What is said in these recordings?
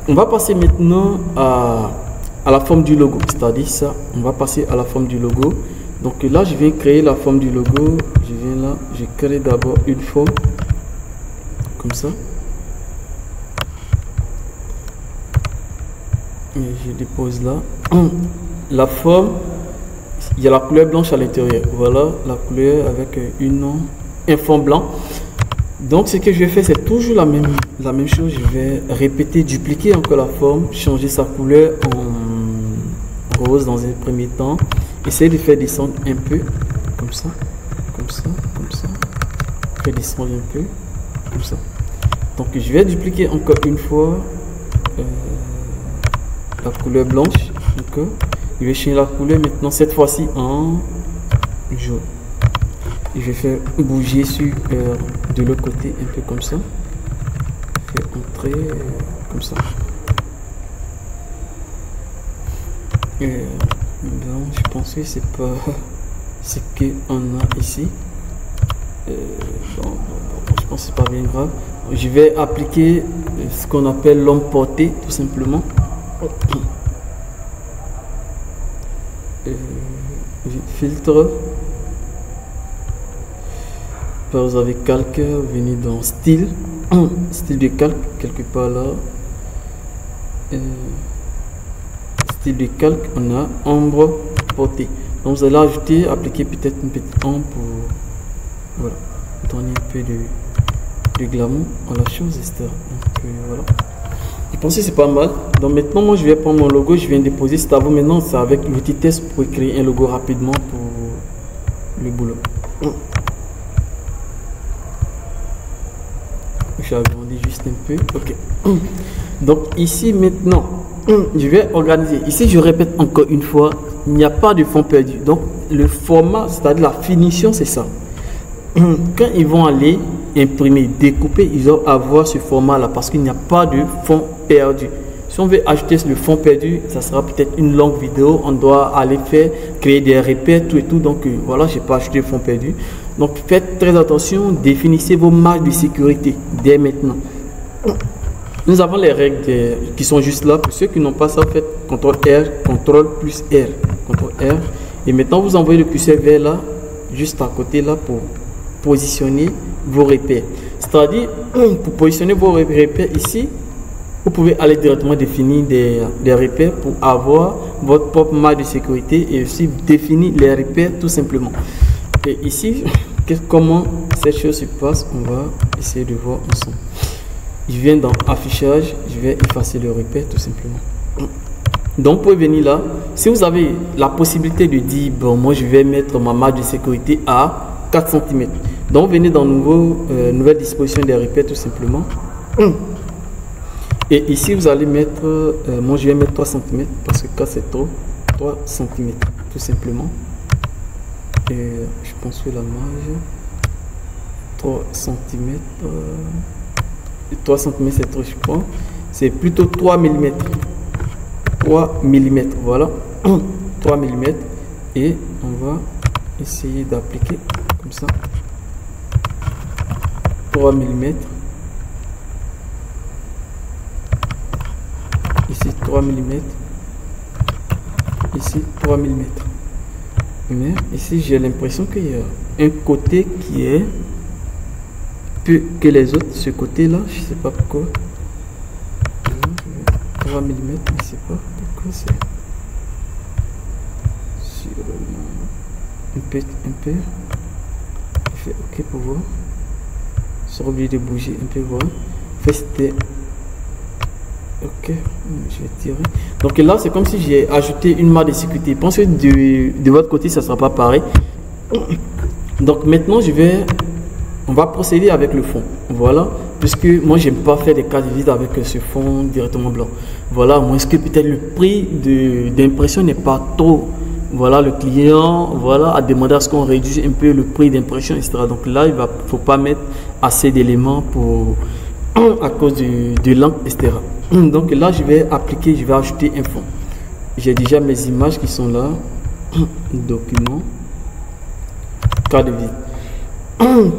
On va passer maintenant à la forme du logo, c'est-à-dire ça, on va passer à la forme du logo. Donc là, je viens créer la forme du logo. Je viens là, je crée d'abord une forme, comme ça. Et je dépose là. La forme, il y a la couleur blanche à l'intérieur. Voilà la couleur avec un fond blanc. Donc ce que je vais faire, c'est toujours la même chose. Je vais répéter, dupliquer encore la forme, changer sa couleur en rose dans un premier temps. Essayer de faire descendre un peu, comme ça, comme ça, comme ça. Faire descendre un peu, comme ça. Donc je vais dupliquer encore une fois la couleur blanche. D'accord. Je vais changer la couleur maintenant, cette fois-ci en jaune. Et je vais faire bouger sur de l'autre côté un peu comme ça. Faire entrer comme ça. Non, je pense que c'est pas ce qu'on a ici. Je pense que c'est pas bien grave. Je vais appliquer ce qu'on appelle l'homme porté, tout simplement. Filtre. Vous avez calque, venez dans style, style de calque, quelque part là. Style de calque, on a ombre portée. Donc vous allez ajouter, appliquer peut-être une petite ombre pour voilà, donner un peu de glamour à la chose, etc. Donc voilà. Je pense que c'est pas mal. Donc maintenant, moi je vais prendre mon logo, je viens déposer. C'est à vous maintenant, c'est avec l'outil test pour créer un logo rapidement pour le boulot. Je vais agrandir juste un peu. Ok. Donc ici maintenant, je vais organiser. Ici, je répète encore une fois, il n'y a pas de fond perdu. Donc le format, c'est-à-dire la finition, c'est ça. Quand ils vont aller imprimer, découper, ils vont avoir ce format-là parce qu'il n'y a pas de fond perdu. Si on veut ajouter le fond perdu, ça sera peut-être une longue vidéo. On doit aller créer des repères, tout et tout. Donc voilà, je n'ai pas ajouté le fond perdu. Donc faites très attention, définissez vos marques de sécurité dès maintenant. Nous avons les règles qui sont juste là. Pour ceux qui n'ont pas ça, faites CTRL R, CTRL plus R, CTRL R. Et maintenant, vous envoyez le curseur vers là, juste à côté là pour positionner vos repères. C'est-à-dire, pour positionner vos repères ici, vous pouvez aller directement définir des repères pour avoir votre propre marque de sécurité et aussi définir les repères tout simplement. Et ici, comment cette chose se passe, on va essayer de voir ensemble. Je viens dans affichage, je vais effacer le repère tout simplement. Donc vous pouvez venir là, si vous avez la possibilité de dire, bon moi je vais mettre ma marque de sécurité à 4 cm. Donc venez dans nouvelle disposition des repères tout simplement. Et ici vous allez mettre, moi je vais mettre 3 cm parce que 4 c'est trop, 3 cm tout simplement. Et je pense que la marge 3 cm 3 cm c'est trop, je pense c'est plutôt 3 mm 3 mm, voilà. 3 mm et on va essayer d'appliquer comme ça 3 mm ici, 3 mm ici, 3 mm. Mais ici j'ai l'impression qu'il y a un côté qui est plus que les autres. Ce côté là, je sais pas pourquoi. 3 mm, je sais pas pourquoi c'est sur un peu. Je fais ok pour voir. Sans oublier de bouger un peu, voir. Fait c'était ok, je vais tirer. Donc là c'est comme si j'ai ajouté une marque de sécurité. Je pense que de votre côté ça sera pas pareil. Donc maintenant on va procéder avec le fond. Voilà, puisque moi j'aime pas faire des cartes de visite avec ce fond directement blanc. Voilà, moi est-ce que peut-être le prix d'impression n'est pas trop. Voilà, le client a demandé à ce qu'on réduise un peu le prix d'impression, etc. Donc là il faut pas mettre assez d'éléments à cause de l'encre, etc. Donc là je vais ajouter un fond. J'ai déjà mes images qui sont là. Document, carte de visite.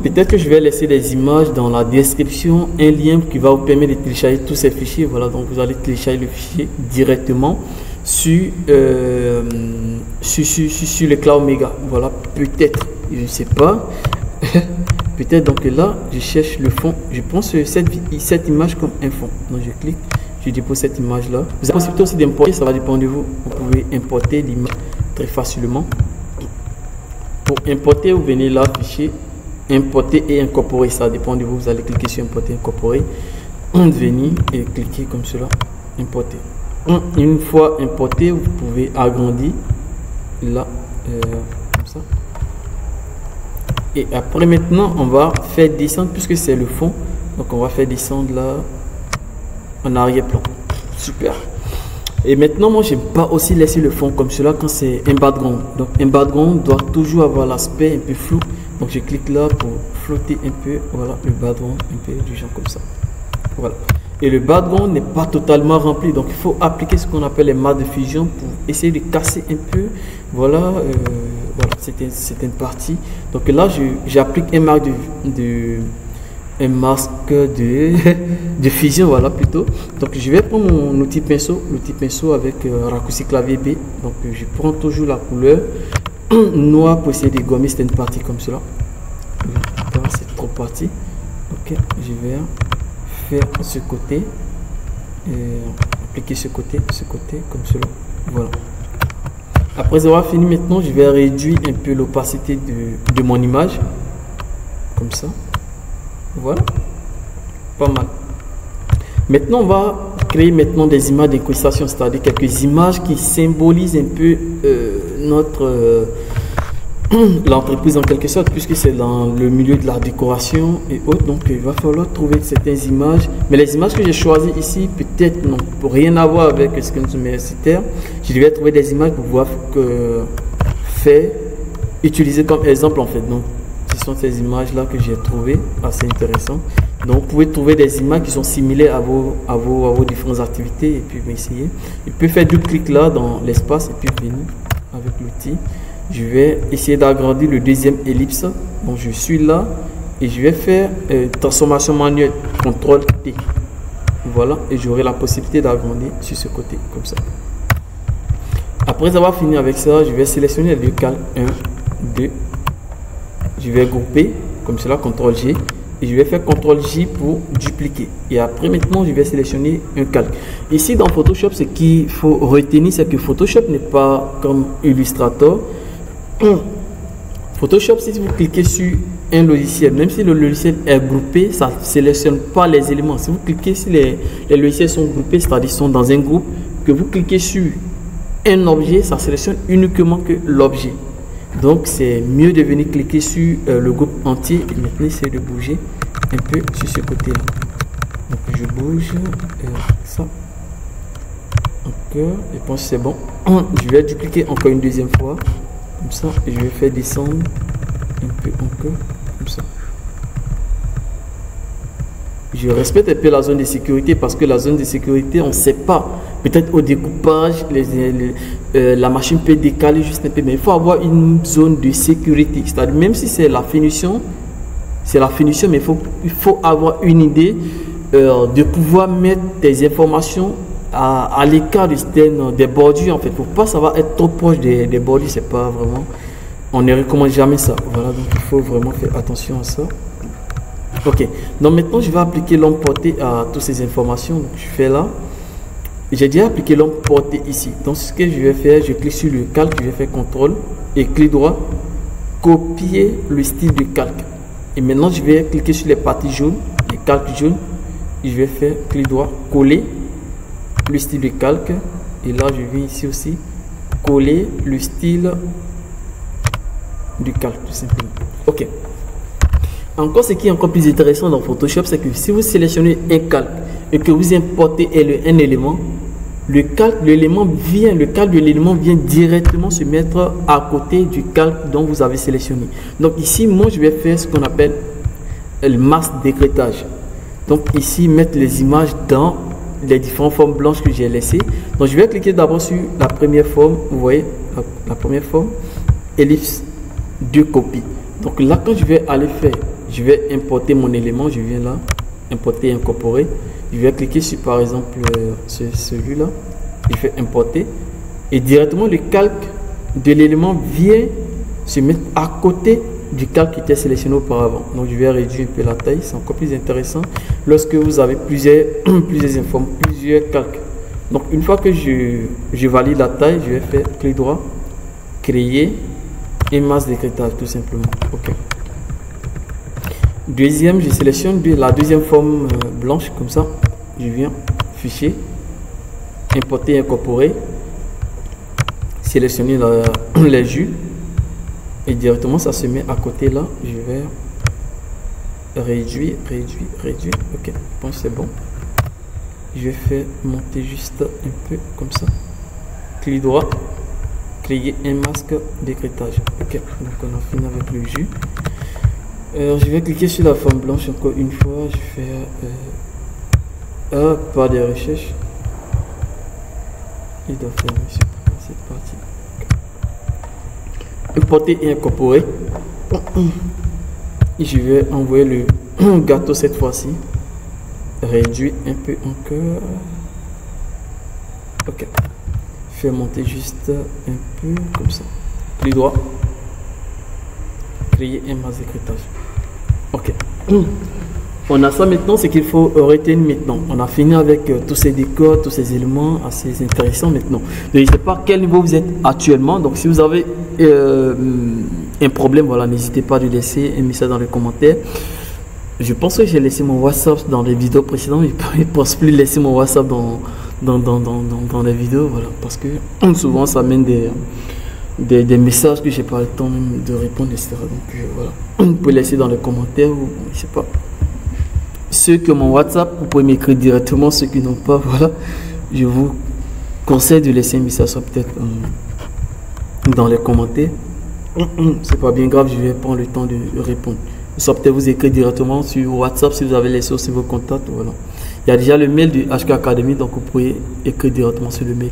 peut-être que je vais laisser des images dans la description, un lien qui va vous permettre de télécharger tous ces fichiers. Voilà, donc vous allez télécharger le fichier directement sur le Cloud Mega. Voilà, peut-être, je ne sais pas. Peut-être, donc là, je cherche le fond. Je pense cette image comme un fond. Donc je clique, je dépose cette image là. Vous avez la possibilité aussi d'importer, ça va dépendre de vous. Vous pouvez importer l'image très facilement. Pour importer, vous venez là, fichier, importer et incorporer. Ça dépend de vous. Vous allez cliquer sur importer, incorporer. Venir et cliquer comme cela, importer. Une fois importé, vous pouvez agrandir là, comme ça. Et après, maintenant, on va faire descendre, puisque c'est le fond. Donc, on va faire descendre là, en arrière-plan. Super. Et maintenant, moi, j'aime pas aussi laisser le fond comme cela quand c'est un background. Donc, un background doit toujours avoir l'aspect un peu flou. Donc, je clique là pour flotter un peu. Voilà, le background un peu du genre comme ça. Voilà. Et le background n'est pas totalement rempli. Donc, il faut appliquer ce qu'on appelle les masques de fusion pour essayer de casser un peu. Voilà, voilà, c'est une partie. Donc là, j'applique un masque de fusion, voilà, plutôt. Donc je vais prendre mon outil pinceau avec raccourci clavier B. Donc je prends toujours la couleur noire pour essayer de gommer cette partie comme cela. C'est trop parti. Ok, je vais faire ce côté, appliquer ce côté comme cela. Voilà. Après avoir fini, maintenant je vais réduire un peu l'opacité de mon image comme ça. Voilà, pas mal. Maintenant on va créer maintenant des images d'incrustation, c'est-à-dire quelques images qui symbolisent un peu notre l'entreprise en quelque sorte, puisque c'est dans le milieu de la décoration et autres. Donc il va falloir trouver certaines images, mais les images que j'ai choisies ici peut-être n'ont rien à voir avec ce que nous sommes universitaires. Je devais trouver des images pour pouvoir utiliser comme exemple en fait. Donc ce sont ces images là que j'ai trouvées assez intéressantes. Donc vous pouvez trouver des images qui sont similaires à vos différentes activités et puis essayer. Il peut faire double clic là dans l'espace et puis venir avec l'outil. Je vais essayer d'agrandir le deuxième ellipse. Donc je suis là et je vais faire transformation manuelle, CTRL T. Voilà, et j'aurai la possibilité d'agrandir sur ce côté comme ça. Après avoir fini avec ça, je vais sélectionner les deux calques 1, 2. Je vais grouper comme cela, CTRL G, et je vais faire CTRL J pour dupliquer. Et après maintenant, je vais sélectionner un calque. Ici dans Photoshop, ce qu'il faut retenir, c'est que Photoshop n'est pas comme Illustrator. Photoshop, si vous cliquez sur un logiciel, même si le logiciel est groupé, ça ne sélectionne pas les éléments. Si vous cliquez, si les logiciels sont groupés, c'est-à-dire sont dans un groupe, que vous cliquez sur un objet, ça sélectionne uniquement que l'objet. Donc c'est mieux de venir cliquer sur le groupe entier et maintenant essayer de bouger un peu sur ce côté là. Donc je bouge ça encore, je pense que c'est bon. Je vais dupliquer encore une deuxième fois comme ça et je vais faire descendre un peu encore comme ça. Je respecte un peu la zone de sécurité parce que la zone de sécurité, on ne sait pas. Peut-être au découpage, la machine peut décaler juste un peu, mais il faut avoir une zone de sécurité. C'est-à-dire, même si c'est la finition, mais il faut avoir une idée de pouvoir mettre des informations à l'écart des bordures. En fait, il ne faut pas savoir être trop proche des bordures. C'est pas vraiment. On ne recommande jamais ça. Voilà, donc il faut vraiment faire attention à ça. Ok, donc maintenant je vais appliquer l'ombre portée à toutes ces informations. Donc, je fais là. J'ai déjà appliqué l'ombre portée ici. Donc ce que je vais faire, je clique sur le calque, je vais faire CTRL et clic droit, copier le style de calque. Et maintenant je vais cliquer sur les parties jaunes, les calques jaunes. Et je vais faire clic droit, coller le style de calque. Et là je viens ici aussi, coller le style du calque tout simplement. Ok. Encore, ce qui est encore plus intéressant dans Photoshop, c'est que si vous sélectionnez un calque et que vous importez un élément, le calque de l'élément vient directement se mettre à côté du calque dont vous avez sélectionné. Donc ici, moi, je vais faire ce qu'on appelle le masque d'écrêtage. Donc ici, mettre les images dans les différentes formes blanches que j'ai laissées. Donc je vais cliquer d'abord sur la première forme, vous voyez, la première forme, ellipse, 2 copies. Donc là, quand je vais aller faire, je vais importer mon élément, je viens là, importer, incorporer. Je vais cliquer sur par exemple celui-là, je fais importer et directement le calque de l'élément vient se mettre à côté du calque qui était sélectionné auparavant. Donc je vais réduire un peu la taille, c'est encore plus intéressant lorsque vous avez plusieurs calques. Donc une fois que je valide la taille, je vais faire clic droit, créer une masse d'écritage tout simplement. Ok. Deuxième, je sélectionne la deuxième forme blanche comme ça. Je viens fichier, importer, incorporer, sélectionner les jus et directement ça se met à côté là. Je vais réduire. Ok, je pense que c'est bon. Je vais faire monter juste un peu comme ça. Clic droit, créer un masque d'écritage. Ok, donc on a fini avec le jus. Je vais cliquer sur la forme blanche encore une fois. Je fais pas de recherche. Il doit faire cette partie. Importer et incorporer. Je vais envoyer le gâteau cette fois-ci. Réduire un peu encore. Ok. Faire monter juste un peu comme ça. Clic droit. Créer un masse d'écritage. Ok. On a ça maintenant, c'est qu'il faut retenir maintenant. On a fini avec tous ces décors, tous ces éléments assez intéressants maintenant. Donc, je ne sais pas quel niveau vous êtes actuellement. Donc, si vous avez un problème, voilà, n'hésitez pas à lui laisser un message dans les commentaires. Je pense que j'ai laissé mon WhatsApp dans les vidéos précédentes. Je ne pense plus laisser mon WhatsApp dans les vidéos, voilà, parce que souvent ça mène des messages que j'ai pas le temps même de répondre, etc. Donc voilà, vous pouvez laisser dans les commentaires ou je sais pas. Ceux qui ont mon WhatsApp, vous pouvez m'écrire directement. Ceux qui n'ont pas, voilà, je vous conseille de laisser un message peut-être dans les commentaires. C'est pas bien grave, je vais prendre le temps de répondre. Soit peut-être vous écrire directement sur WhatsApp si vous avez laissé aussi vos contacts. Voilà. Il y a déjà le mail du HK Academy, donc vous pouvez écrire directement sur le mail.